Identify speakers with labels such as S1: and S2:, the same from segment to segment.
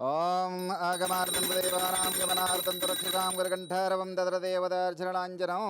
S1: ఓం ఆగమార్థం దేవానాం గమనార్థం రక్షతాం గురుకంఠారవం దదర దేవదార్చరణాంజనం.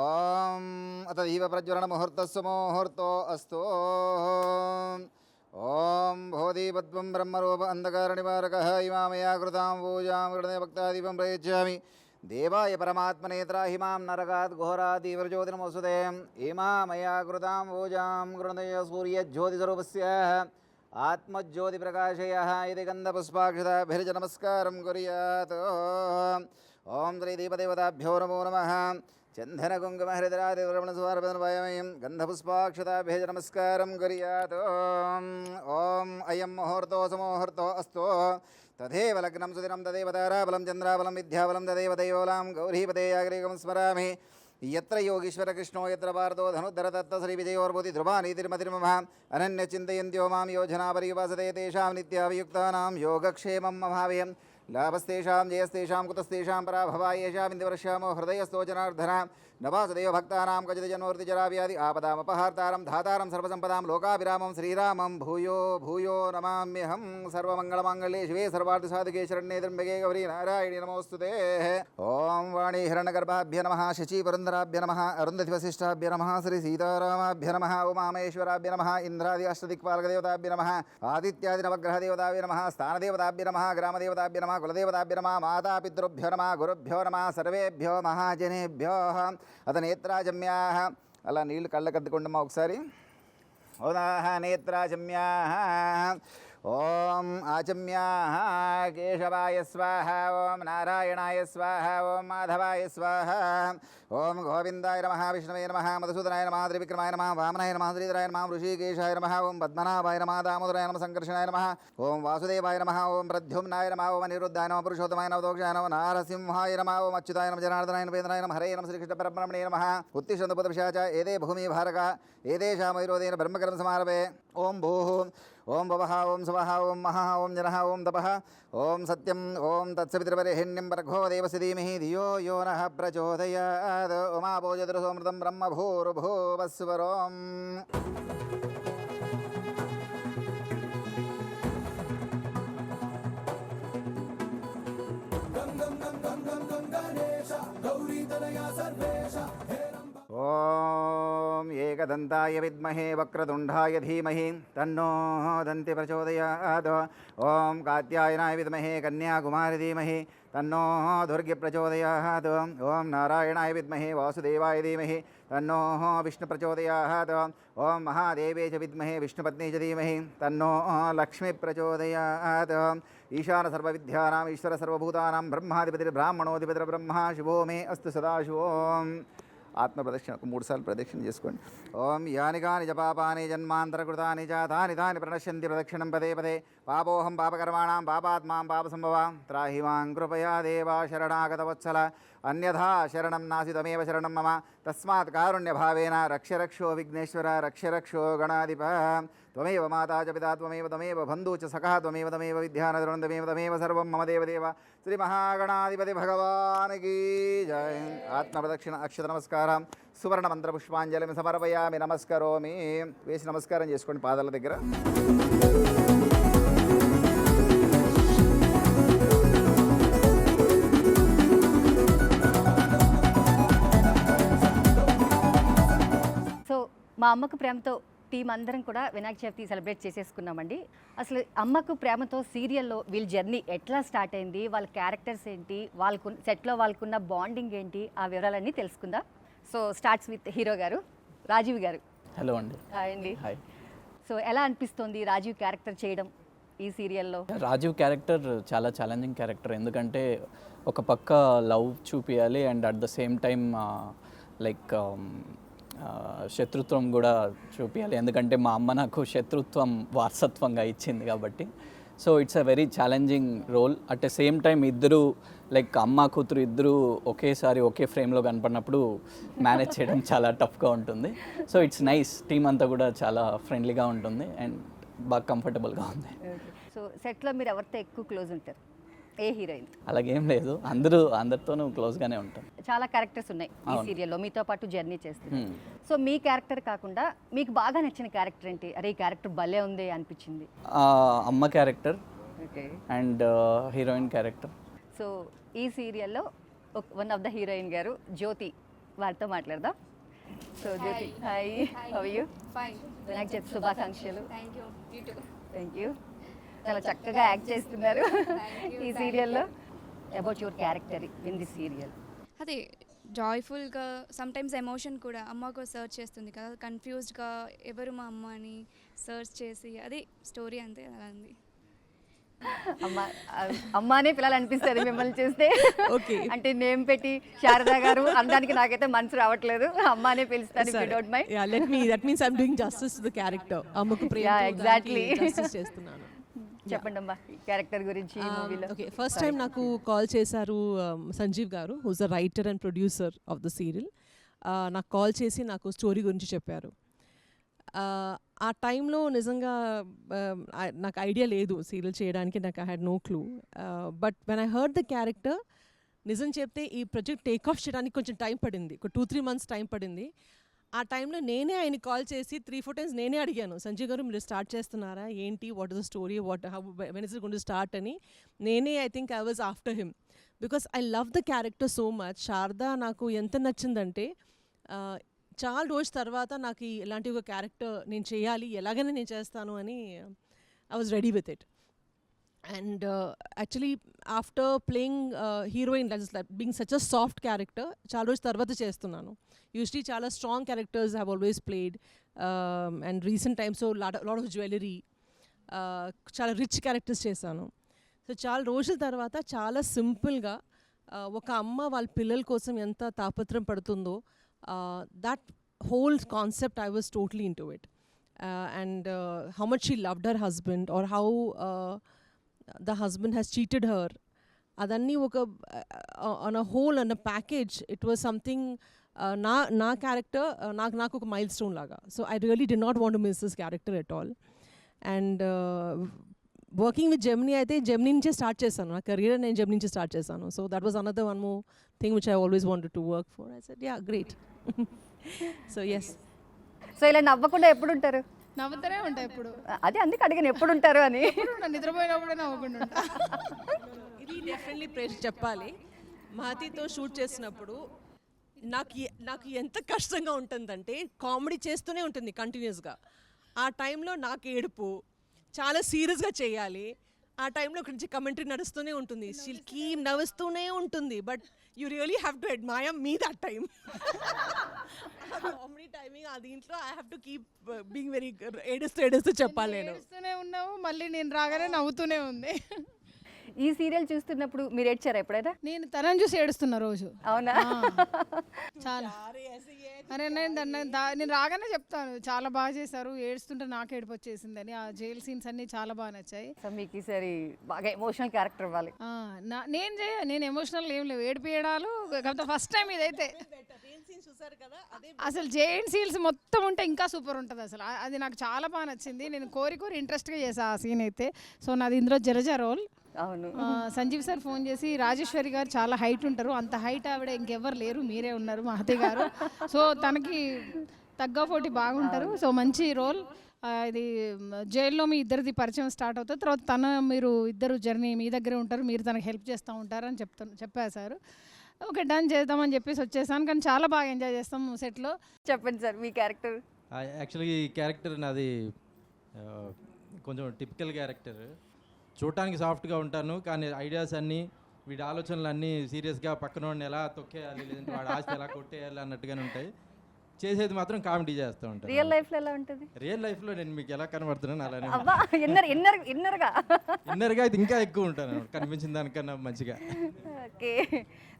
S1: ఓం అతదీవ ప్రజ్వలన ముహూర్తస్సు ముహూర్తో అస్తు. ఓం భోదీపద్వం బ్రహ్మరూప అంధకార నివారకః ఇమామయా కృతాం పూజాం కృతే భక్తాదీపం ప్రయచ్చామి. దేవాయ పరమాత్మనే త్రాహిమాం నరకాత్ ఘోరాదీవ్రజ్యోతినమోస్తుతే. ఇమామయా కృతాం పూజాం కృతే సూర్యజ్యోతిస్వరూపస్య ఆత్మజ్యోతి ప్రకాశయ ఇది గంధపుష్పాక్షతాభిర్జ నమస్కారం కుర్యాత్. ఓం శ్రీదీపదేవతాభ్యో నమో నమః. చందన కుంకుమ హరిద్రాదివరమణస్వార్పణమయం గంధపుష్పాక్షతాభిర్జ నమస్కారం కుర్యాత్. ఓం అయం ముహూర్తో సుముహూర్తో అస్తు. తదేవ లగ్నం సుదినం తదేవ తారాబలం చంద్రాబలం విద్యాబలం తదేవ దైవబలం గౌరీపదే యాగ్రీకం స్మరామి. యత్ర యోగీశ్వర కృష్ణో యత్ర పార్థో ధనుద్ధర తత్త శ్రీ విజయోర్భూతి ధ్రువాని తిరుమతిర్మమ అనన్య చింతయంత్యో మాం యోజనా పరివాసతే తేషాం నిత్యాభియుక్తానాం యోగక్షేమం మహావ్యం. లాభస్తేషాం జయస్తేషాం కుతస్తేషాం పరాభవా యేషాం ఇంద్రవర్షామో హృదయస్థో జనార్దన నవాసుదేవ భక్తానాం కచిత జన్మవృత్తి జరావ్యాధి ఆపదామపహార్తారం ధాతారం సర్వసంపదాం లోకాభిరామం శ్రీరామం భూయో భూయో నమామ్యహం. సర్వమంగళమాంగళ్యే శివే సర్వార్థసాధకే శరణ్యే త్ర్యంబకే గౌరీ నారాయణి నమోస్తుతే. ఓం వాణీ హిరణ్యగర్భాభ్య నమః శచీపురంధరాభ్య నమః అరుంధతి వశిష్టాభ్య నమః శ్రీ సీతారామాభ్య నమః ఉమామహేశ్వరాభ్య నమః ఇంద్రాది అష్టదిక్పాలకదేవతాభ్య నమః ఆదిత్యాది నవగ్రహదేవతాభ్య నమః స్థానదేవతాభ్య నమః గ్రామదేవతాభ్య నమః కులదేవతాభ్య నమః మాతాపితృభ్యో నమః గురుభ్యో నమః సర్వేభ్యో మహాజనేభ్యో అత నేత్రాజమ్యాః. అలా నీళ్లు కళ్ళకద్దుకుంటామా ఒకసారి. ఓదాహ నేత్రాజమ్యాః. ఓం ఆచమ్యాః కేశవాయ స్వాహ. ఓం నారాయణాయ స్వాహ. ఓం మాధవాయ స్వాహ. ఓం గోవిందాయ నమః విష్ణవే నమః మధుసూదనాయ నమః త్రివిక్రమాయ నమః వామనాయ నమః శ్రీధరాయ నమః ఋషికేశాయ నమః. ఓం పద్మనాభాయ నమః దామోదరాయ నమః సంకర్షణాయ నమః. ఓం వాసుదేవాయ నమః. ఓం ప్రద్యుమ్నాయ నమః. ఓం అనిరుద్ధాయ నమః పురుషోత్తమాయ నమః దోక్షాయ నమః నారసింహాయ నమః. ఓం అచ్యుతాయ నమః జనార్దనాయ నమేంద్రాయ నమః హరే నమః శ్రీకృష్ణ పరబ్రహ్మణే నమః. ఉత్తిష్టంతు పురుషాచ ఏదే భూమి భారక ఏదేషాం వైరోధేన బ్రహ్మకర్మ సమారభే. ఓం భూః ఓం భవః ఓం శవః ఓం మహః ఓం జనః ఓం తపః ఓం సత్యం ఓం తత్సవితుర్వరేణ్యం భర్గో దేవస్య ధీమహి ధియో యో నః ప్రచోదయాత్. ఓమాపోజద్రుసోమృతం బ్రహ్మ భూర్భువస్వరం. ఓం ఏకదంతాయ విద్మహే వక్రతుండాయ ధీమహి తన్నో దంతి ప్రచోదయాత్. ఓం కాత్యాయనాయ విద్మహే కన్యాకుమారి ధీమహి తన్నో దుర్గి ప్రచోదయాత్. ఓం నారాయణాయ విద్మహే వాసుదేవాయ ధీమహి తన్నో విష్ణు ప్రచోదయాత్. ఓం మహాదేవే చ విద్మహే విష్ణుపత్ని చ ధీమహి తన్నో లక్ష్మి ప్రచోదయాత్. ఈశాన సర్వవిద్యానాం ఈశ్వర సర్వభూతానాం బ్రహ్మాధిపతిర్బ్రాహ్మణోధిపతిర్ బ్రహ్మ శివో మే అస్తు సదాశివోం. ఆత్మ ప్రదక్షిణకు 3 సార్లు ప్రదక్షిణ చేసుకోండి. ఓం యాని కాని చ పాపాని జన్మాంతరకృతాని చ తాని తాని ప్రణశ్యంతి ప్రదక్షిణం పదే పదే. పాపోహం పాపకర్మాణం పాపాత్మాం పాపసంభవాం త్రాహి మాం కృపయా దేవా శరణాగతవత్సల. అన్యథా శరణం నాసి తమేవ శరణం మమ తస్మాత్ కారుణ్యభావేన రక్ష రక్షో విఘ్నేశ్వర రక్ష రక్షో గణాధిప. త్వమేవ మాతా చ పితా త్వమేవ తమేవ బంధూ చ సఖా త్వమేవ తమేవ విద్యానదరుణం తమేవ తమేవ సర్వం మమ దేవదేవ. శ్రీ మహాగణాధిపతి భగవానికి జయ. ఆత్మప్రదక్షిణ అక్షత నమస్కారం సువర్ణ మంత్ర పుష్పాంజలిని సమర్పయామి నమస్కరోమి. వేసి నమస్కారం చేసుకోండి పాదాల దగ్గర.
S2: సో మా అమ్మకు ప్రేమతో టీం అందరం కూడా వినాయక చవితి సెలబ్రేట్ చేసేసుకున్నామండి. అసలు అమ్మకు ప్రేమతో సీరియల్లో వీళ్ళ జర్నీ ఎట్లా స్టార్ట్ అయింది, వాళ్ళ క్యారెక్టర్స్ ఏంటి, వాళ్ళకు సెట్లో వాళ్ళకున్న బాండింగ్ ఏంటి, ఆ వివరాలన్నీ తెలుసుకుందాం. సో స్టార్ట్స్ విత్ హీరో గారు రాజీవ్ గారు.
S3: హలో అండి.
S2: హాయ్ అండి.
S3: హాయ్.
S2: సో ఎలా అనిపిస్తుంది రాజీవ్ క్యారెక్టర్ చేయడం ఈ సీరియల్లో?
S3: రాజీవ్ క్యారెక్టర్ చాలా ఛాలెంజింగ్ క్యారెక్టర్. ఎందుకంటే ఒక పక్క లవ్ చూపించాలి and at the same time like శత్రుత్వం కూడా చూపించాలి. ఎందుకంటే మా అమ్మ నాకు శత్రుత్వం వారసత్వంగా ఇచ్చింది కాబట్టి. So it's a very challenging role. At the same time ఇద్దరు లైక్ అమ్మ కూతురు ఇద్దరు ఒకేసారి ఒకే ఫ్రేమ్లో కనపడినప్పుడు మేనేజ్ చేయడం చాలా టఫ్గా ఉంటుంది. So it's nice. టీం అంతా కూడా చాలా ఫ్రెండ్లీగా ఉంటుంది అండ్ బాగా కంఫర్టబుల్గా ఉంది.
S2: సో సెట్లో మీరు ఎవరితో ఎక్కువ క్లోజ్ ఉంటారు? ఏ హీరోయిన్?
S3: అలాగేం లేదు, అందరితోనూ క్లోజ్గానే ఉంటాం.
S2: చాలా క్యారెక్టర్స్ ఉన్నాయి ఈ సీరియల్లో, మీతో పాటు జర్నీ చేస్తుంది. సో మీ క్యారెక్టర్ కాకుండా మీకు బాగా నచ్చిన క్యారెక్టర్ ఏంటి? అరే ఈ క్యారెక్టర్ భలే ఉంది అనిపించింది.
S3: అమ్మ character
S2: okay.
S3: And heroine character.
S2: So ఈ సీరియల్లో వన్ ఆఫ్ ద హీరోయిన్ గారు జ్యోతి, వారితో మాట్లాడదాం. సో Jyothi, hi, how you? Vinayaka Chavithi శుభాకాంక్షలు. Thank you. చాలా చక్కగా యాక్ట్ చేస్తున్నారు ఈ సీరియల్లో. About your character in the serial.
S4: అదే జాయ్ఫుల్గా, సమ్టైమ్స్ ఎమోషన్ కూడా. అమ్మకు సర్చ్ చేస్తుంది కదా, కన్ఫ్యూజ్డ్గా ఎవరు మా అమ్మ అని సర్చ్ చేసి, అదే స్టోరీ అంతే అలా ఉంది.
S2: అమ్మానే పిల్లలు అనిపిస్తుంది మిమ్మల్ని చూస్తే.
S5: ఓకే,
S2: అంటే నేమ్ పెట్టి శారదా గారు అనడానికి నాకైతే మనసు రావట్లేదు. అమ్మానే పిలుస్తాను, if you don't mind.
S5: Yeah, that means I'm doing justice to the character. అమ్మకు ప్రేమ
S2: exactly.
S5: justice చేస్తున్నాను.
S2: చెప్పండి అమ్మా క్యారెక్టర్ గురించి ఈ మూవీలో.
S5: ఓకే, ఫస్ట్ టైం నాకు కాల్ చేశారు సంజీవ్ గారు, who's the writer and producer of the serial. నాకు కాల్ చేసి నాకు స్టోరీ గురించి చెప్పారు. ఆ టైంలో నిజంగా నాకు ఐడియా లేదు సీరియల్ చేయడానికి, నాకు I had no clue. But when I heard the character, నిజం చెప్తే ఈ ప్రాజెక్ట్ టేక్ ఆఫ్ చేయడానికి కొంచెం టైం పడింది, ఒక 2-3 months టైం పడింది. ఆ టైంలో నేనే ఆయన కాల్ చేసి 3-4 times నేనే అడిగాను, సంజయ్ గారు మీరు స్టార్ట్ చేస్తున్నారా ఏంటి, what is the story, when is it going to start అని. నేనే I think I was after him because I love the character so much. Sharada నాకు ఎంత నచ్చిందంటే, చాలా రోజు తర్వాత నాకు ఇలాంటి ఒక క్యారెక్టర్ నేను చేయాలి, ఎలాగైనా నేను చేస్తాను అని I was ready with it. And actually after playing heroine being such a soft character, చాలా రోజు తర్వాత చేస్తున్నాను. యూజువలీ చాలా strong characters have always played, and recent times lot of jewellery, చాలా రిచ్ క్యారెక్టర్స్ చేశాను. సో చాలా రోజుల తర్వాత చాలా సింపుల్గా ఒక అమ్మ వాళ్ళ పిల్లల కోసం ఎంత తాపత్రం పడుతుందో, that whole concept I was totally into it, and how much she loved her husband, or how the husband has cheated her, adanni oka on a whole, on a package, it was something na character నాకు ఒక milestone laga. So I really did not want to miss this character at all. And working with Gemini అయితే Gemini నుంచే start చేశాను, నా career నేను Gemini నుంచి start చేశాను. So that was another one more thing which I always wanted to work for. I said yeah great. So yes.
S2: So ఇలా నవ్వకుండా ఎప్పుడు ఉంటారు?
S6: నవ్వుతూనే ఉంటాయి ఎప్పుడు.
S2: అదే అందుకు అడిగిన ఎప్పుడు ఉంటారు అని.
S6: నిద్రపోయినప్పుడే నవ్వుకుంటూ ఉంటా.
S5: ఇది డెఫినెట్లీ ప్రేజ్ చెప్పాలి. మహతితో షూట్ చేసినప్పుడు నాకు ఎంత కష్టంగా ఉంటుందంటే, కామెడీ చేస్తూనే ఉంటుంది కంటిన్యూస్గా. ఆ టైంలో నాకు ఏడుపు, చాలా సీరియస్గా చేయాలి. ఆ టైంలో ఒక నుంచి కమెంటరీ నడుస్తూనే ఉంటుంది, షీల్ కీప్ నవ్వుస్తూనే ఉంటుంది. But you really have to admire me that time. Comedy timing ఆ దీంట్లో I have to keep being very ఏడుస్తూ చెప్పాలి. నేను
S6: ఏడుస్తూనే ఉన్నావు, మళ్ళీ నేను రాగానే నవ్వుతూనే ఉంది.
S2: ఈ సీరియల్ చూస్తున్నప్పుడు మీరు ఏడ్చారా ఎప్పుడైనా?
S6: నేను తనని చూసి ఏడుస్తున్నా రోజు.
S2: అవునా?
S6: చాలా. అరే నేను రాగానే చెప్తాను, చాలా బాగా చేశారు, ఏడుస్తుంటే నాకు ఏడుపు వచ్చేసిందని. ఆ జైల్ సీన్స్ అన్ని చాలా బాగా నచ్చాయి.
S2: సో మీకు ఈసారి బాగా ఎమోషనల్ క్యారెక్టర్ ఇవ్వాలి.
S6: నేను ఎమోషనల్ ఏం లేవు, ఏడిపియడాలు. కాకపోతే ఫస్ట్ టైం ఇదైతే అసలు జైంట్ సీల్స్ మొత్తం ఉంటే ఇంకా సూపర్ ఉంటుంది అసలు. అది నాకు చాలా బాగా నచ్చింది. నేను కోరి ఇంట్రెస్ట్గా చేసా ఆ సీన్ అయితే. సో నాది ఇందులో జలజ రోల్.
S2: అవును.
S6: సంజీవ్ సార్ ఫోన్ చేసి, రాజేశ్వరి గారు చాలా హైట్ ఉంటారు, అంత హైట్ ఆవిడ ఇంకెవ్వరు లేరు, మీరే ఉన్నారు మహతి గారు, సో తనకి తగ్గ పోటీ బాగుంటారు, సో మంచి రోల్. ఇది జైల్లో మీ ఇద్దరిది పరిచయం స్టార్ట్ అవుతుంది, తర్వాత మీరు ఇద్దరు జర్నీ మీ దగ్గరే ఉంటారు, మీరు తనకు హెల్ప్ చేస్తూ ఉంటారని చెప్పారు సార్. ఓకే డన్ చేద్దామని చెప్పేసి వచ్చేసాను. కానీ చాలా బాగా ఎంజాయ్ చేస్తాం సెట్లో.
S2: చెప్పండి సార్ మీ క్యారెక్టర్.
S7: యాక్చువల్గా ఈ క్యారెక్టర్ నాది కొంచెం టిపికల్ క్యారెక్టర్. చూడటానికి సాఫ్ట్గా ఉంటాను, కానీ ఐడియాస్ అన్నీ, వీడి ఆలోచనలు అన్నీ సీరియస్గా పక్కన వాడిని ఎలా తొక్కేయాలి, లేదంటే వాడి ఆస్తి ఎలా కొట్టేయాలి అన్నట్టుగానే ఉంటాయి. చేసేది మాత్రం కామెడీ చేస్తూ ఉంటాను.
S2: రియల్ లైఫ్లో ఎలా ఉంటుంది?
S7: రియల్ లైఫ్లో నేను మీకు ఎలా కనబడుతున్నాను అలానే ఇన్నర్గా అయితే ఇంకా ఎక్కువ ఉంటాను, కనిపించిన దానికన్నా మంచిగా.
S2: ఓకే.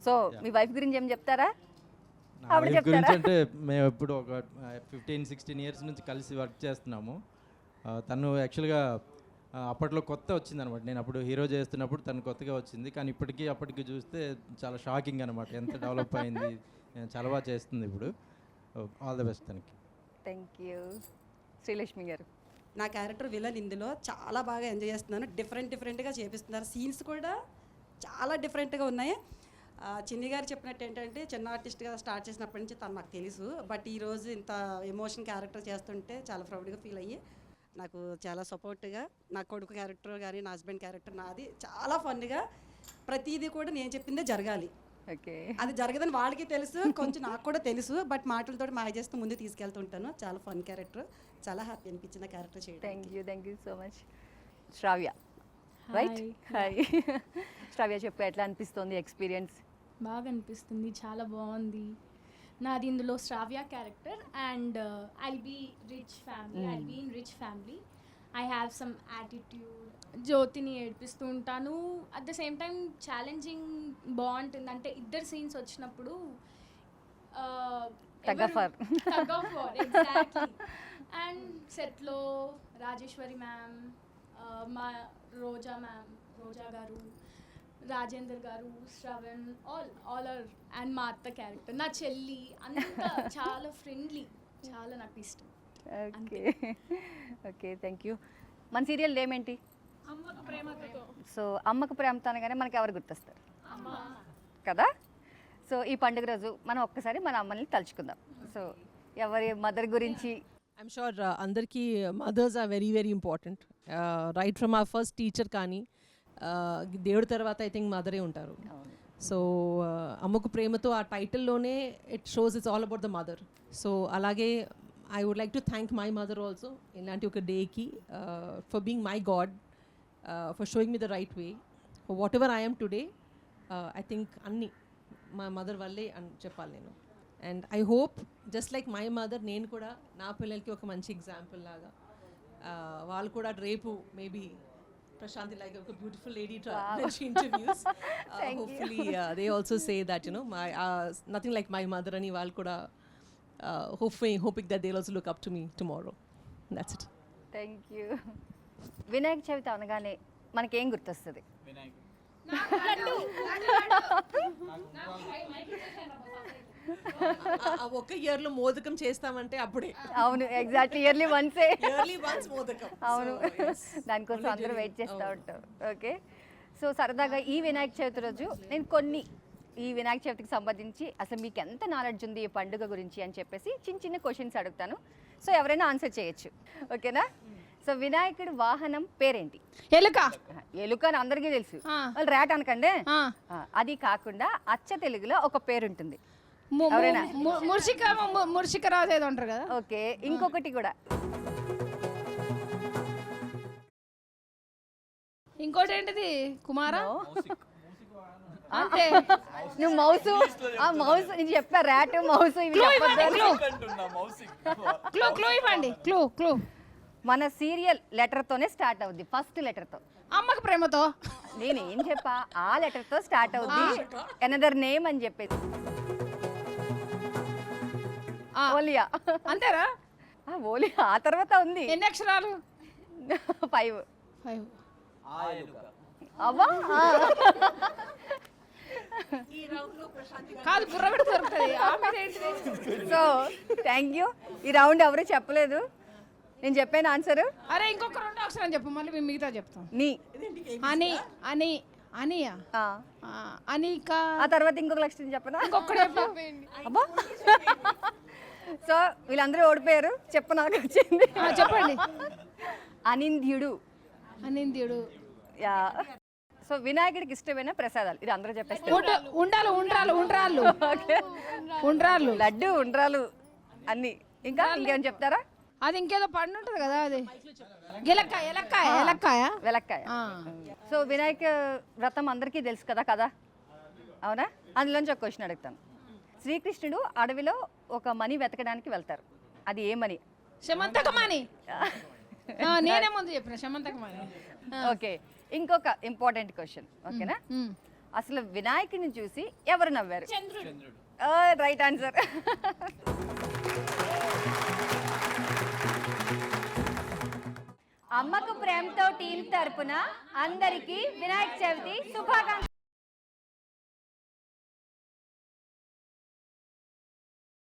S2: సో మీ వైఫ్ గురించి ఏం చెప్తారా?
S7: నా వైఫ్ గురించి అంటే, మేము ఎప్పుడు ఒక 15-16 years నుంచి కలిసి వర్క్ చేస్తున్నాము. తను యాక్చువల్గా అప్పట్లో కొత్త వచ్చిందనమాట. నేను అప్పుడు హీరో చేస్తున్నప్పుడు తను కొత్తగా వచ్చింది, కానీ అప్పటికి చూస్తే చాలా షాకింగ్ అనమాట. ఎంత డెవలప్ అయింది, చాలా బాగా చేస్తుంది ఇప్పుడు. ఆల్ ద బెస్ట్ తనకి.
S2: Thank you. శ్రీలక్ష్మి గారు.
S8: నా క్యారెక్టర్ విలన్ ఇందులో చాలా బాగా ఎంజాయ్ చేస్తున్నాను. డిఫరెంట్గా చేపిస్తున్నారు. సీన్స్ కూడా చాలా డిఫరెంట్గా ఉన్నాయి. చిన్ని గారు చెప్పినట్టు ఏంటంటే చిన్న ఆర్టిస్ట్గా స్టార్ట్ చేసినప్పటి నుంచి తను నాకు తెలుసు. బట్ ఈరోజు ఇంత ఎమోషన్ క్యారెక్టర్ చేస్తుంటే చాలా ప్రౌడ్గా ఫీల్ అయ్యి నాకు చాలా సపోర్ట్గా నా కొడుకు క్యారెక్టర్ కానీ నా హస్బెండ్ క్యారెక్టర్ నాది చాలా ఫన్గా ప్రతిదీ కూడా నేను చెప్పిందే జరగాలి.
S2: ఓకే,
S8: అది జరగదని వాళ్ళకి తెలుసు, కొంచెం నాకు కూడా తెలుసు. బట్ మాటలతో మాయ చేస్తూ ముందు తీసుకెళ్తుంటాను. చాలా ఫన్ క్యారెక్టర్, చాలా హ్యాపీ అనిపించిన క్యారెక్టర్ చేయడం.
S2: Thank you so much. Sravya, right? Hi. Sravya చెప్పు, ఎట్లా అనిపిస్తుంది ఎక్స్పీరియన్స్?
S9: బాగా అనిపిస్తుంది, చాలా బాగుంది. నాది ఇందులో Sravya character and I'll be rich family, I'll be in rich family. I have some attitude, జ్యోతిని ఏడిపిస్తూ ఉంటాను. At the same time challenging బాగుంటుంది. అంటే ఇద్దరు సీన్స్ వచ్చినప్పుడు
S2: Tug of war.
S9: Exactly. And సెట్లో రాజేశ్వరి మ్యామ్, మా రోజా గారు, రాజేందర్ గారు, శ్రవణ్, ఆల్ ఆర్, అండ్ మా అత్త క్యారెక్టర్, నా చెల్లి, అంతా చాలా ఫ్రెండ్లీ, చాలా నాకు ఇష్టం.
S2: Okay, thank you. మన సీరియల్ ఏమేంటి? సో అమ్మకు ప్రేమతో అనగానే మనకి ఎవరు గుర్తొస్తారు కదా? సో ఈ పండుగ రోజు మనం ఒక్కసారి మన అమ్మని తలుచుకుందాం. సో ఎవరి మదర్ గురించి?
S5: ఐఎమ్ షూర్ అందరికీ mothers are very very important. Right from our first teacher కానీ దేవుడి తర్వాత ఐ థింక్ మదరే ఉంటారు. సో అమ్మకు ప్రేమతో ఆ టైటిల్లోనే it shows it's all about the mother. So అలాగే I would like to thank my mother also ఇలాంటి ఒక డేకి for being my god, for showing me the right way, for whatever I'm today. I think అన్నీ మా mother వల్లే అని చెప్పాలి నేను. And I hope just like my mother నేను కూడా నా పిల్లలకి ఒక మంచి ఎగ్జాంపుల్ లాగా వాళ్ళు కూడా రేపు మేబీ ప్రశాంతి లైక్ ఒక beautiful lady interviews hopefully they also say that you know my nothing like my mother అని వాళ్ళు కూడా hoping that they'll also look up to me tomorrow. That's it.
S2: Thank you. Vinayaka Chavithi అనగానే మనకేం గుర్తొస్తుంది?
S5: ఒక ఇయర్లో మోదకం చేస్తామంటే అప్పుడే.
S2: అవును, ఎగ్జాక్ట్లీ, ఇయర్లీ వన్సే.
S5: మోదకం.
S2: అవును, దానికోసం అందరూ వెయిట్ చేస్తూ ఉంటారు. ఓకే, సో సరదాగా ఈ వినాయక చవితి రోజు నేను కొన్ని ఈ వినాయక చవితికి సంబంధించి అసలు మీకు ఎంత నాలెడ్జ్ ఉంది ఈ పండుగ గురించి అని చెప్పేసి చిన్న చిన్న క్వశ్చన్స్ అడుగుతాను. సో ఎవరైనా ఆన్సర్ చేయొచ్చు, ఓకేనా? సో వినాయకుడి వాహనం పేరేంటి?
S6: ఎలుక.
S2: ఎలుక అని అందరికీ తెలుసు, వాళ్ళు ర్యాట్ అనకండి. అది కాకుండా అచ్చ తెలుగులో ఒక పేరు ఉంటుంది.
S6: ముర్షికరాజు ఏదో అంటారు కదా.
S2: ఓకే, ఇంకొకటి కూడా.
S6: ఇంకోటి ఏంటిది? కుమారా.
S2: అంతే, నువ్వు మౌసు, ఆ మౌస్ నేను చెప్పా, ర్యాట్ మౌస్ ఇవి
S6: క్లూ ఇవ్వండి. క్లూ
S2: మన సీరియల్ లెటర్తోనే స్టార్ట్ అవుద్ది, ఫస్ట్ లెటర్తో.
S6: అమ్మకు ప్రేమతో.
S2: నేను ఏం చెప్పా, ఆ లెటర్తో స్టార్ట్ అవుద్ది, ఎనదర్ నేమ్ అని చెప్పేసి. ఓలియా.
S6: అంతేరా?
S2: ఓలియా ఆ తర్వాత ఉంది.
S6: ఎన్ని అక్షరాలు?
S2: 5.
S6: అవ్వా కాదు, బుర్ర పెడితే దొరుకుతుంది.
S2: So thank you. ఈ రౌండ్ ఎవరు చెప్పలేదు, నేను చెప్పాను ఆన్సర్.
S6: అరే ఇంకొక 2 అక్షరాలు చెప్పు, మళ్ళీ మేము మిగతా చెప్తాం.
S2: నీ
S6: అనియా, అనిక.
S2: ఆ తర్వాత ఇంకొక లక్షణం చెప్పనా?
S6: ఇంకొకటి
S2: అబ్బా. సో వీళ్ళందరూ ఓడిపోయారు. చెప్పు, నాకు వచ్చింది.
S6: చెప్పండి.
S2: అనింద్యుడు. యా. సో వినాయకుడికి ఇష్టమైన ప్రసాదాలు ఇది అందరూ చెప్పేస్తారు.
S6: ఉండ్రాళ్ళు,
S2: లడ్డు, ఉండ్రాలు అన్ని. ఇంకా ఇంకేమైనా చెప్తారా?
S6: అది ఇంకేదో పండు ఉంటుంది కదా, అది వెలక్కాయ.
S2: సో వినాయక వ్రతం అందరికీ తెలుసు కదా, అవునా? అందులోంచి ఒక క్వశ్చన్ అడుగుతాను. శ్రీకృష్ణుడు అడవిలో ఒక మణి వెతకడానికి వెళ్తారు, అది ఏ మణి?
S6: శమంతకమణి. నేనే ముందు చెప్పిన శమంతకమణి.
S2: ఓకే, ఇంకొక ఇంపార్టెంట్ క్వశ్చన్, ఓకేనా? అసలు వినాయకుడిని చూసి ఎవరు నవ్వారు? Right answer. అమ్మకు ప్రేమతో టీం తరపున అందరికీ వినాయక చవితి శుభాకాంక్షలు.